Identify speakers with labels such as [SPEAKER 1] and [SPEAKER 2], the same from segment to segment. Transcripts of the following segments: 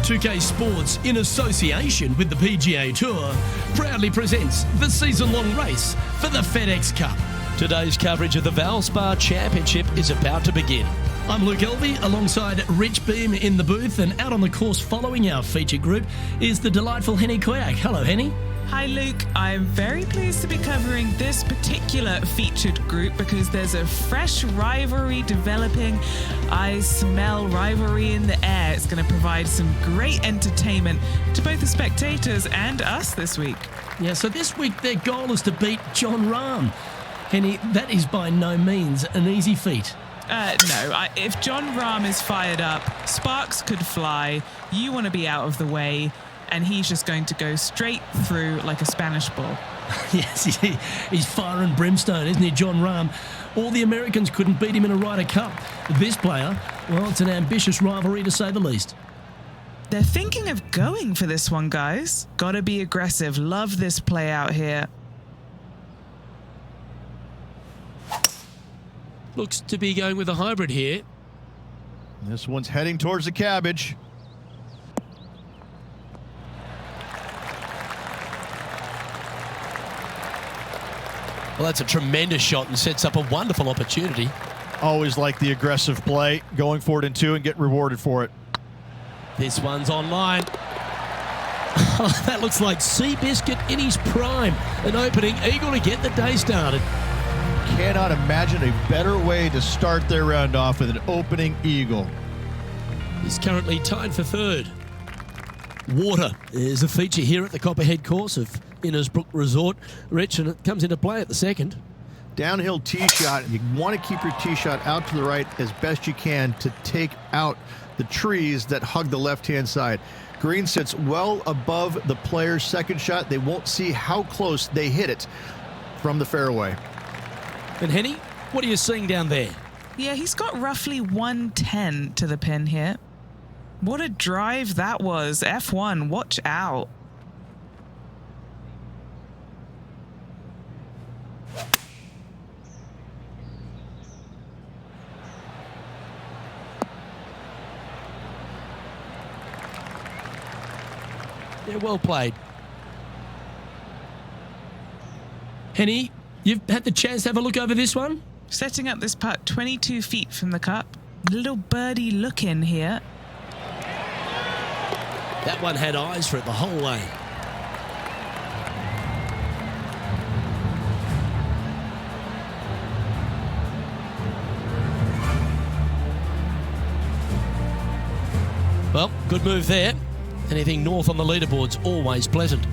[SPEAKER 1] 2K Sports, in association with the PGA Tour, proudly presents the season-long race for the FedEx Cup. Today's coverage of the Valspar Championship is about to begin. I'm Luke Elvey, alongside Rich Beam in the booth, and out on the course following our feature group is the delightful Henny Koyak. Hello, Henny.
[SPEAKER 2] Hi Luke, I'm very pleased to be covering this particular featured group because there's a fresh rivalry developing. I smell rivalry in the air. It's going to provide some great entertainment to both the spectators and us this week.
[SPEAKER 1] Yeah, so this week their goal is to beat Jon Rahm. Henny, that is by no means an easy feat.
[SPEAKER 2] No, if Jon Rahm is fired up, sparks could fly, you want to be out of the way, and he's just going to go straight through like a Spanish ball.
[SPEAKER 1] Yes, he's fire and brimstone, isn't he, Jon Rahm? All the Americans couldn't beat him in a Ryder Cup. This player, well, it's an ambitious rivalry to say the least.
[SPEAKER 2] They're thinking of going for this one, guys. Gotta be aggressive. Love this play out here.
[SPEAKER 1] Looks to be going with a hybrid here.
[SPEAKER 3] This one's heading towards the cabbage.
[SPEAKER 1] Well, that's a tremendous shot and sets up a wonderful opportunity.
[SPEAKER 3] Always like the aggressive play, going for it in two and get rewarded for it.
[SPEAKER 1] This one's online. Oh, that looks like Seabiscuit in his prime. An opening eagle to get the day started.
[SPEAKER 3] Cannot imagine a better way to start their round off with an opening eagle.
[SPEAKER 1] He's currently tied for third. Water is a feature here at the Copperhead course of Innisbrook Resort, Rich, and it comes into play at the second.
[SPEAKER 3] Downhill tee shot. You want to keep your tee shot out to the right as best you can to take out the trees that hug the left-hand side. Green sits well above the player's second shot. They won't see how close they hit it from the fairway.
[SPEAKER 1] And Henny, what are you seeing down there?
[SPEAKER 2] Yeah, he's got roughly 110 to the pin here. What a drive that was. F1, watch out.
[SPEAKER 1] Yeah, well played. Henny, you've had the chance to have a look over this one?
[SPEAKER 2] Setting up this putt 22 feet from the cup. Little birdie look in here.
[SPEAKER 1] That one had eyes for it the whole way. Well, good move there. Anything north on the leaderboard's always pleasant.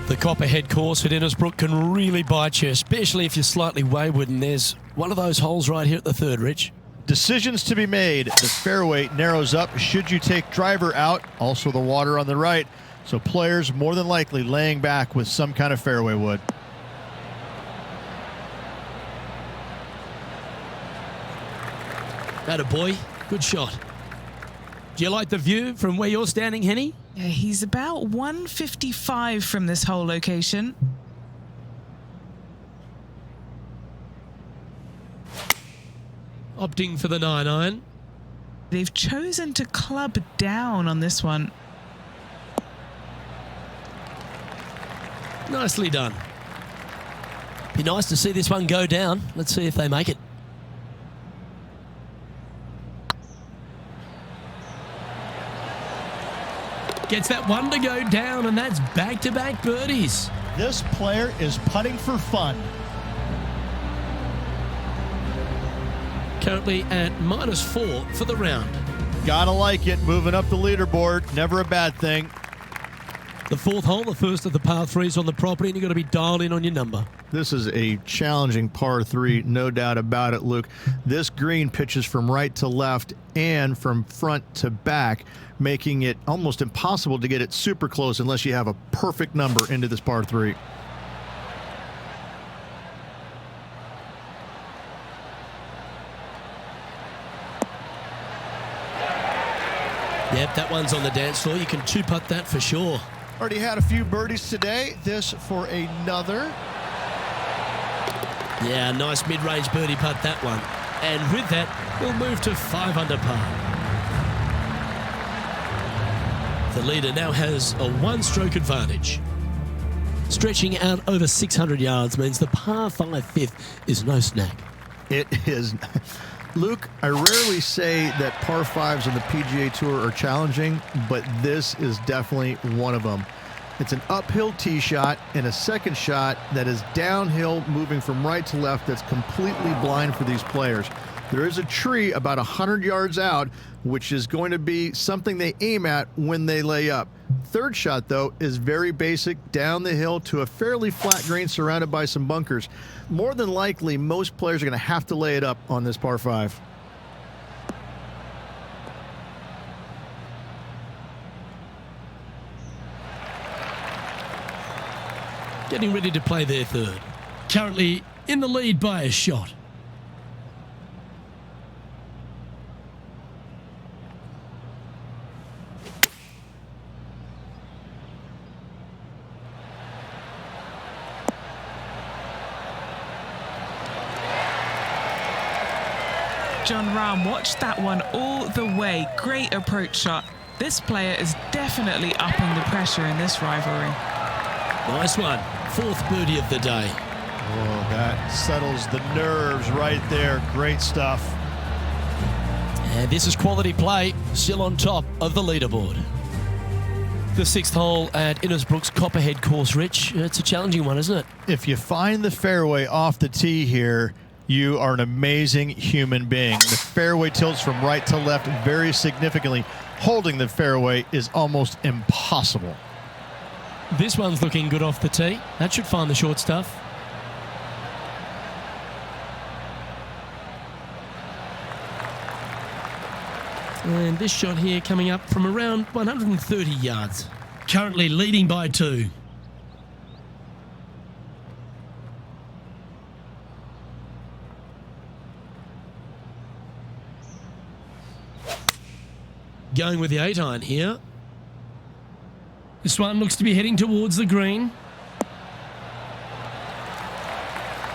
[SPEAKER 1] The Copperhead course at Innisbrook can really bite you, especially if you're slightly wayward, and there's one of those holes right here at the third, Rich.
[SPEAKER 3] Decisions to be made. The fairway narrows up. Should you take driver out? Also the water on the right. So players more than likely laying back with some kind of fairway wood.
[SPEAKER 1] Atta boy, good shot. Do you like the view from where you're standing, Henny?
[SPEAKER 2] Yeah, he's about 155 from this hole location.
[SPEAKER 1] Opting for the 9-iron.
[SPEAKER 2] They've chosen to club down on this one.
[SPEAKER 1] Nicely done. Be nice to see this one go down. Let's see if they make it. Gets that one to go down, and that's back-to-back birdies.
[SPEAKER 3] This player is putting for fun.
[SPEAKER 1] Currently at -4 for the round.
[SPEAKER 3] Gotta like it. Moving up the leaderboard. Never a bad thing.
[SPEAKER 1] The fourth hole, the first of the par threes on the property, and you've got to be dialed in on your number.
[SPEAKER 3] This is a challenging par three, no doubt about it, Luke. This green pitches from right to left and from front to back, making it almost impossible to get it super close unless you have a perfect number into this par three.
[SPEAKER 1] Yep, that one's on the dance floor. You can two-putt that for sure.
[SPEAKER 3] Already had a few birdies today. This for another.
[SPEAKER 1] Yeah, nice mid-range birdie putt, that one. And with that, we'll move to 5 under par. The leader now has a one-stroke advantage. Stretching out over 600 yards means the par 5 fifth is no snack.
[SPEAKER 3] It is. Luke, I rarely say that par 5s on the PGA Tour are challenging, but this is definitely one of them. It's an uphill tee shot and a second shot that is downhill, moving from right to left, that's completely blind for these players. There is a tree about 100 yards out, which is going to be something they aim at when they lay up. Third shot, though, is very basic, down the hill to a fairly flat green surrounded by some bunkers. More than likely, most players are going to have to lay it up on this par 5.
[SPEAKER 1] Getting ready to play their third. Currently in the lead by a shot.
[SPEAKER 2] John Rahm watched that one all the way. Great approach shot. This player is definitely upping the pressure in this rivalry.
[SPEAKER 1] Nice one. 4th birdie of the day.
[SPEAKER 4] Oh, that settles the nerves right there. Great stuff.
[SPEAKER 1] And this is quality play, still on top of the leaderboard. The 6th hole at Innisbrook's Copperhead course, Rich. It's a challenging one, isn't it?
[SPEAKER 4] If you find the fairway off the tee here, you are an amazing human being. The fairway tilts from right to left very significantly. Holding the fairway is almost impossible.
[SPEAKER 1] This one's looking good off the tee. That should find the short stuff. And this shot here coming up from around 130 yards. Currently leading by 2. Going with the 8-iron here. This one looks to be heading towards the green.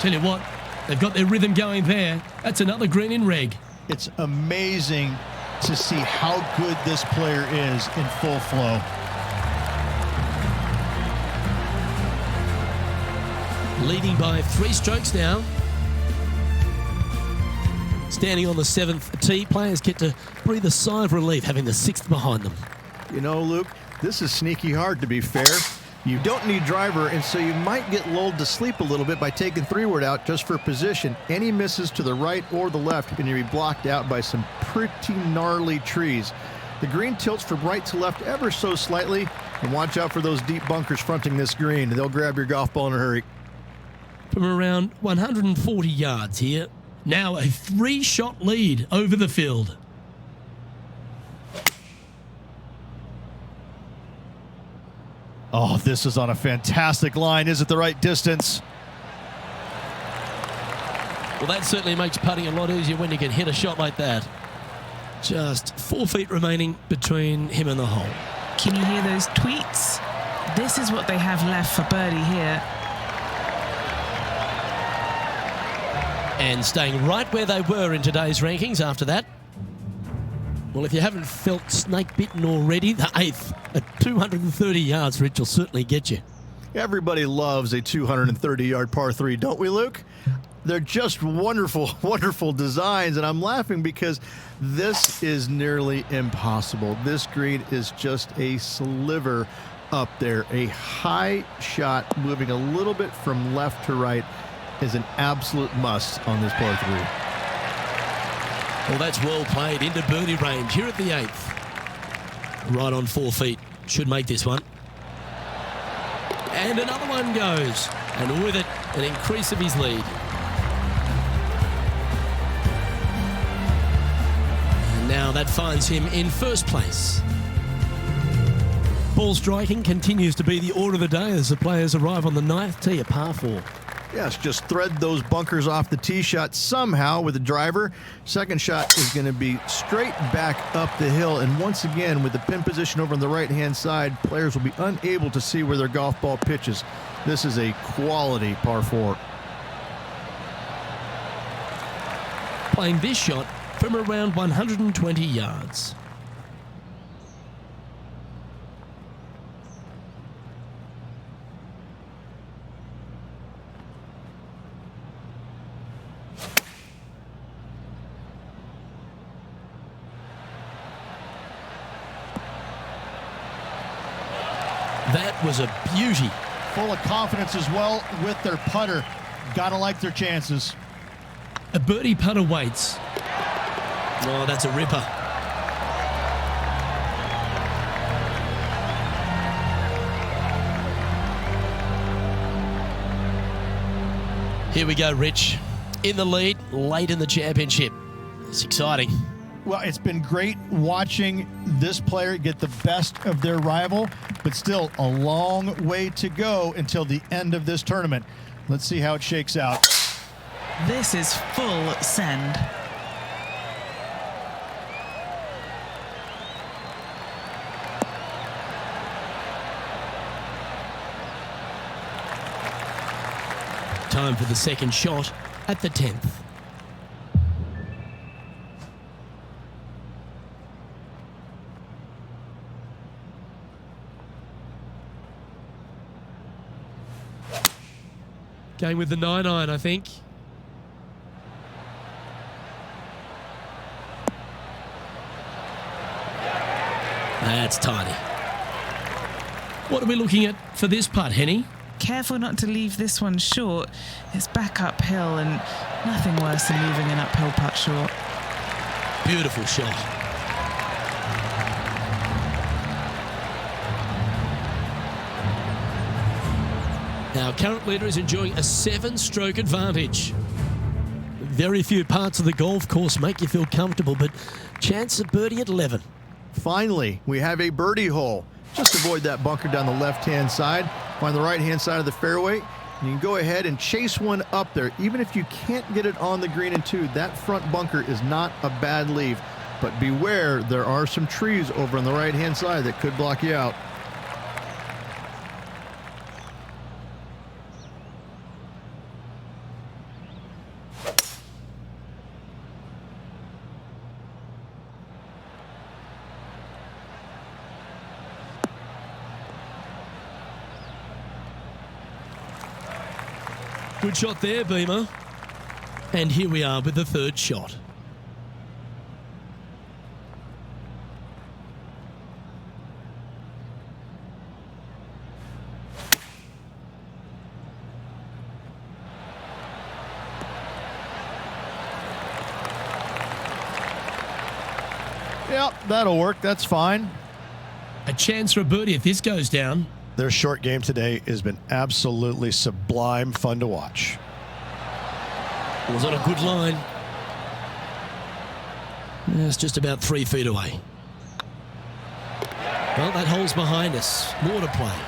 [SPEAKER 1] Tell you what, they've got their rhythm going there. That's another green in reg.
[SPEAKER 4] It's amazing to see how good this player is in full flow.
[SPEAKER 1] Leading by 3 strokes now. Standing on the 7th tee, players get to breathe a sigh of relief having the 6th behind them.
[SPEAKER 3] You know, Luke, this is sneaky hard, to be fair. You don't need driver, and so you might get lulled to sleep a little bit by taking 3-wood out just for position. Any misses to the right or the left can be blocked out by some pretty gnarly trees. The green tilts from right to left ever so slightly, and watch out for those deep bunkers fronting this green. They'll grab your golf ball in a hurry.
[SPEAKER 1] From around 140 yards here, now a 3-shot lead over the field.
[SPEAKER 4] Oh, this is on a fantastic line. Is it the right distance?
[SPEAKER 1] Well, that certainly makes putting a lot easier when you can hit a shot like that. Just 4 feet remaining between him and the hole.
[SPEAKER 2] Can you hear those tweets? This is what they have left for birdie here.
[SPEAKER 1] And staying right where they were in today's rankings after that. Well, if you haven't felt snake-bitten already, the 8th at 230 yards, Rich, will certainly get you.
[SPEAKER 3] Everybody loves a 230-yard par 3, don't we, Luke? They're just wonderful, wonderful designs, and I'm laughing because this is nearly impossible. This green is just a sliver up there. A high shot moving a little bit from left to right is an absolute must on this par 3.
[SPEAKER 1] Well, that's well played into birdie range here at the 8th. Right on 4 feet. Should make this one. And another one goes. And with it, an increase of his lead. And now that finds him in first place. Ball striking continues to be the order of the day as the players arrive on the 9th tee, a par 4.
[SPEAKER 3] Yes, just thread those bunkers off the tee shot somehow with the driver. Second shot is going to be straight back up the hill. And once again, with the pin position over on the right-hand side, players will be unable to see where their golf ball pitches. This is a quality par 4.
[SPEAKER 1] playing this shot from around 120 yards. That was a beauty.
[SPEAKER 4] Full of confidence as well with their putter. Gotta like their chances.
[SPEAKER 1] A birdie putter waits. Oh, that's a ripper. Here we go, Rich. In the lead, late in the championship. It's exciting.
[SPEAKER 4] Well, it's been great watching this player get the best of their rival, but still a long way to go until the end of this tournament. Let's see how it shakes out.
[SPEAKER 2] This is full send.
[SPEAKER 1] Time for the second shot at the 10th. Going with the 9-iron, I think. That's tiny. What are we looking at for this putt, Henny?
[SPEAKER 2] Careful not to leave this one short. It's back uphill and nothing worse than leaving an uphill putt short.
[SPEAKER 1] Beautiful shot. Our current leader is enjoying a 7-stroke advantage. Very few parts of the golf course make you feel comfortable, but chance of birdie at 11.
[SPEAKER 3] Finally, we have a birdie hole. Just avoid that bunker down the left-hand side. Find the right-hand side of the fairway. And you can go ahead and chase one up there. Even if you can't get it on the green in 2, that front bunker is not a bad leave. But beware, there are some trees over on the right-hand side that could block you out.
[SPEAKER 1] Good shot there, Beamer. And here we are with the third shot.
[SPEAKER 4] Yep, that'll work. That's fine.
[SPEAKER 1] A chance for a birdie if this goes down.
[SPEAKER 4] Their short game today has been absolutely sublime fun to watch.
[SPEAKER 1] It was on a good line. It's just about 3 feet away. Well, that hole's behind us. More to play.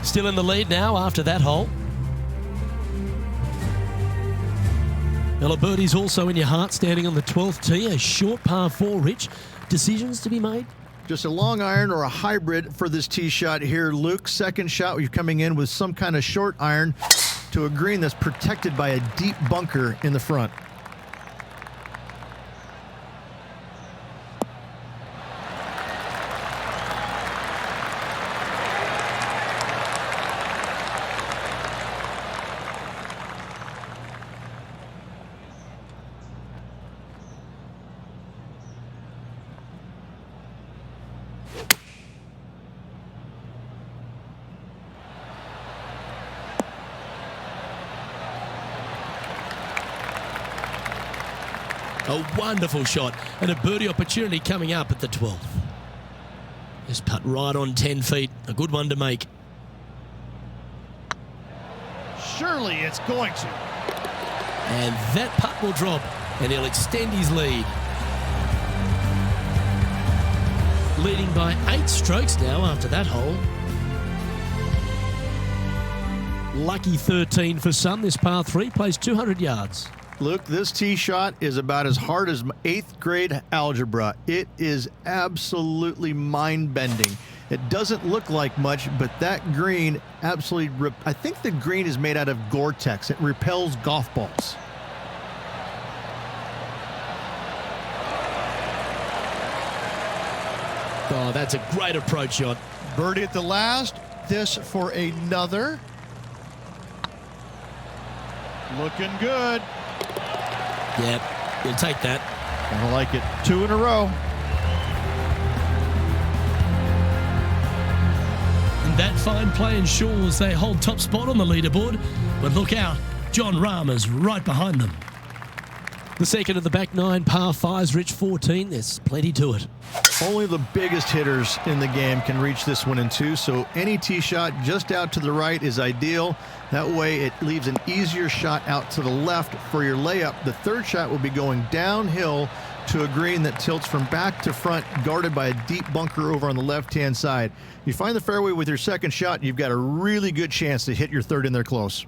[SPEAKER 1] Still in the lead now after that hole. Well, a birdie's also in your heart standing on the 12th tee. A short par 4, Rich. Decisions to be made?
[SPEAKER 3] Just a long iron or a hybrid for this tee shot here, Luke. Second shot, you're coming in with some kind of short iron to a green that's protected by a deep bunker in the front.
[SPEAKER 1] A wonderful shot and a birdie opportunity coming up at the 12th. This putt right on 10 feet. A good one to make.
[SPEAKER 4] Surely it's going to.
[SPEAKER 1] And that putt will drop and he'll extend his lead. Leading by 8 strokes now after that hole. Lucky 13 for some. This par 3 plays 200 yards.
[SPEAKER 3] Luke, this tee shot is about as hard as 8th grade algebra. It is absolutely mind-bending. It doesn't look like much, but that green absolutely... I think the green is made out of Gore-Tex. It repels golf balls.
[SPEAKER 1] Oh, that's a great approach shot.
[SPEAKER 4] Birdie at the last. This for another. Looking good.
[SPEAKER 1] Yep, you'll take that.
[SPEAKER 4] I like it. 2 in a row.
[SPEAKER 1] And that fine play ensures they hold top spot on the leaderboard. But look out, John Rahmer's right behind them. The second of the back 9 par 5s, Rich 14. There's plenty to it.
[SPEAKER 3] Only the biggest hitters in the game can reach this one in 2, so any tee shot just out to the right is ideal. That way it leaves an easier shot out to the left for your layup. The third shot will be going downhill to a green that tilts from back to front, guarded by a deep bunker over on the left-hand side. You find the fairway with your second shot, you've got a really good chance to hit your third in there close.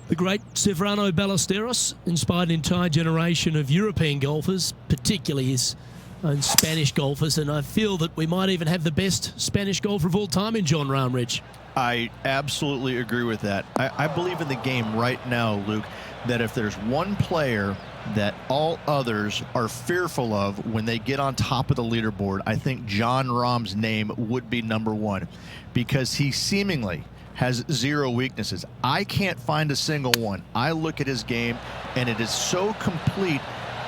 [SPEAKER 1] The great Severano Ballesteros inspired an entire generation of European golfers, particularly his own Spanish golfers, and I feel that we might even have the best Spanish golfer of all time in John Rahm, Rich.
[SPEAKER 4] I absolutely agree with that. I believe in the game right now, Luke, that if there's one player that all others are fearful of when they get on top of the leaderboard, I think John Rahm's name would be number 1, because he seemingly has 0 weaknesses. I can't find a single one. I look at his game, and it is so complete,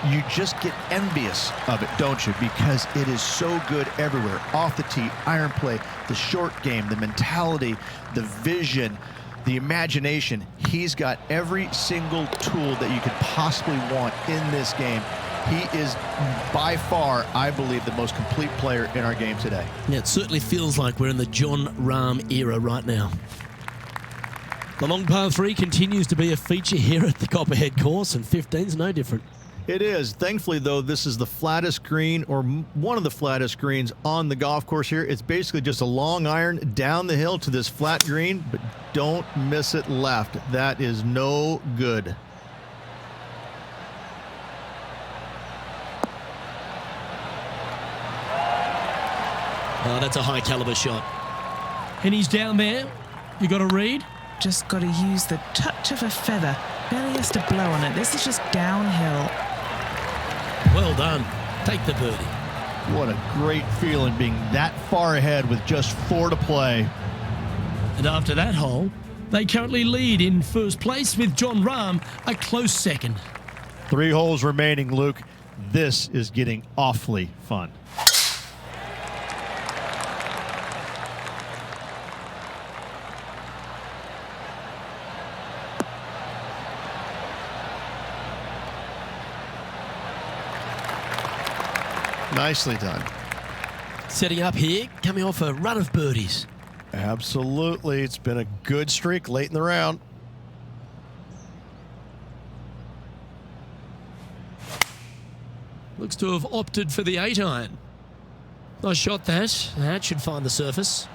[SPEAKER 4] you just get envious of it, don't you? Because it is so good everywhere. Off the tee, iron play, the short game, the mentality, the vision, the imagination. He's got every single tool that you could possibly want in this game. He is by far, I believe, the most complete player in our game today.
[SPEAKER 1] Yeah, it certainly feels like we're in the John Rahm era right now. The long par 3 continues to be a feature here at the Copperhead course, and 15's no different.
[SPEAKER 3] It is. Thankfully, though, this is the flattest green, or one of the flattest greens on the golf course here. It's basically just a long iron down the hill to this flat green, but don't miss it left. That is no good.
[SPEAKER 1] Oh, that's a high caliber shot. And he's down there. You got to read.
[SPEAKER 2] Just got to use the touch of a feather. Barely has to blow on it. This is just downhill.
[SPEAKER 1] Well done. Take the birdie.
[SPEAKER 4] What a great feeling being that far ahead with just 4 to play.
[SPEAKER 1] And after that hole, they currently lead in first place with John Rahm a close second.
[SPEAKER 4] 3 holes remaining, Luke. This is getting awfully fun. Nicely done.
[SPEAKER 1] Setting up here, coming off a run of birdies.
[SPEAKER 4] Absolutely. It's been a good streak late in the round.
[SPEAKER 1] Looks to have opted for the 8-iron. Nice shot that. That should find the surface.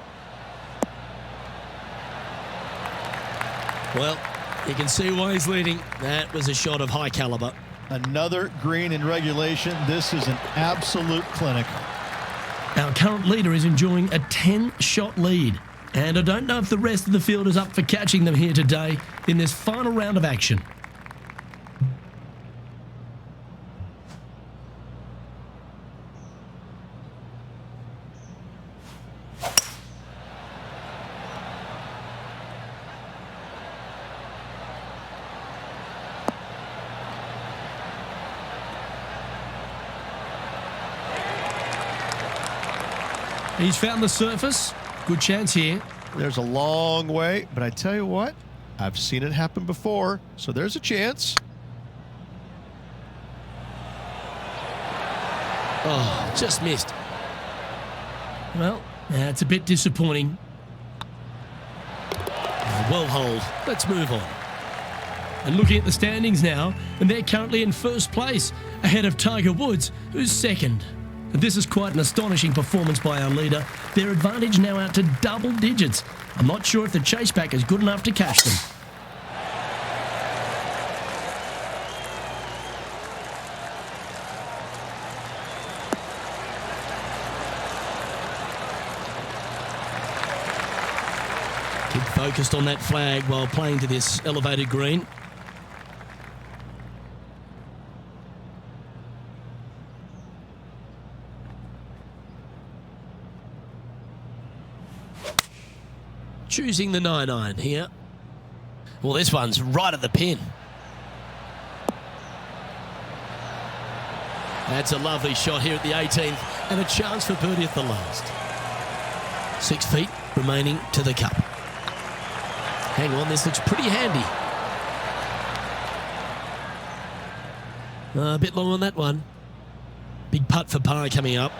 [SPEAKER 1] Well, you can see why he's leading. That was a shot of high caliber.
[SPEAKER 4] Another green in regulation. This is an absolute clinic.
[SPEAKER 1] Our current leader is enjoying a 10-shot lead. And I don't know if the rest of the field is up for catching them here today in this final round of action. He's found the surface. Good chance here.
[SPEAKER 4] There's a long way, but I tell you what, I've seen it happen before, so there's a chance.
[SPEAKER 1] Oh, just missed. Well, that's a bit disappointing. Well hold. Let's move on. And looking at the standings now, and they're currently in first place, ahead of Tiger Woods, who's second. And this is quite an astonishing performance by our leader. Their advantage now out to double digits. I'm not sure if the chase back is good enough to catch them. Keep focused on that flag while playing to this elevated green. choosing the 9-iron here. Well, this one's right at the pin. That's a lovely shot here at the 18th and a chance for birdie at the last. 6 feet remaining to the cup. Hang on, this looks pretty handy. A bit long on that one. Big putt for par coming up.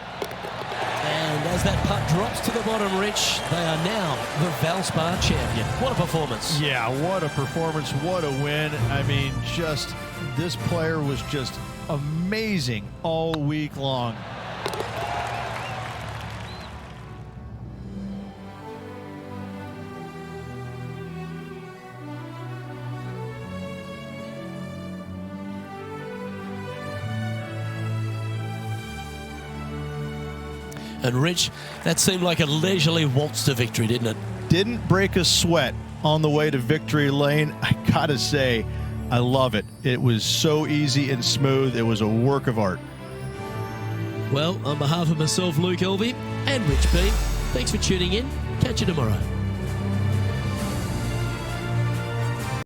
[SPEAKER 1] And as that putt drops to the bottom, Rich, they are now the Valspar champion. What a performance.
[SPEAKER 4] Yeah, what a performance. What a win. I mean, just this player was just amazing all week long.
[SPEAKER 1] And Rich, that seemed like a leisurely waltz to victory, didn't it?
[SPEAKER 4] Didn't break a sweat on the way to victory lane. I gotta say, I love it. It was so easy and smooth. It was a work of art.
[SPEAKER 1] Well, on behalf of myself, Luke Elvey, and Rich B, thanks for tuning in. Catch you tomorrow.